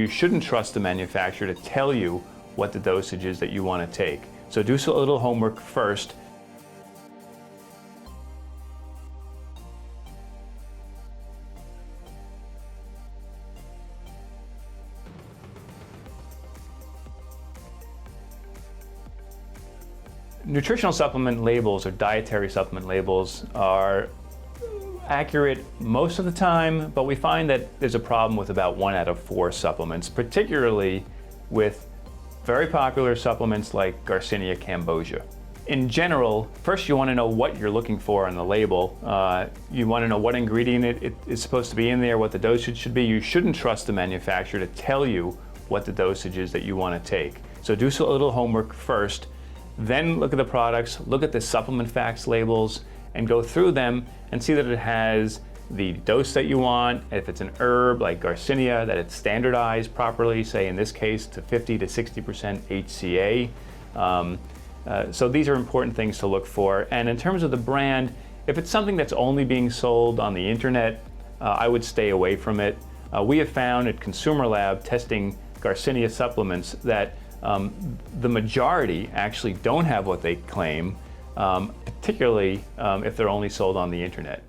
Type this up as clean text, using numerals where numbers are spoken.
you shouldn't trust the manufacturer to tell you what the dosage is that you want to take. So do a little homework first. Nutritional supplement labels or dietary supplement labels are accurate most of the time, but we find that there's a problem with about 1 out of 4 supplements, particularly with very popular supplements like Garcinia cambogia. In general, first you want to know what you're looking for on the label. You want to know what ingredient it is supposed to be in there, what the dosage should be. You shouldn't trust the manufacturer to tell you what the dosage is that you want to take. So do a little homework first. Then look at the products, look at the supplement facts labels, and go through them and see that it has the dose that you want. If it's an herb like Garcinia, that it's standardized properly, say in this case to 50 to 60% HCA. So these are important things to look for. And in terms of the brand, if it's something that's only being sold on the internet, I would stay away from it. We have found at Consumer Lab testing Garcinia supplements that the majority actually don't have what they claim, particularly if they're only sold on the internet.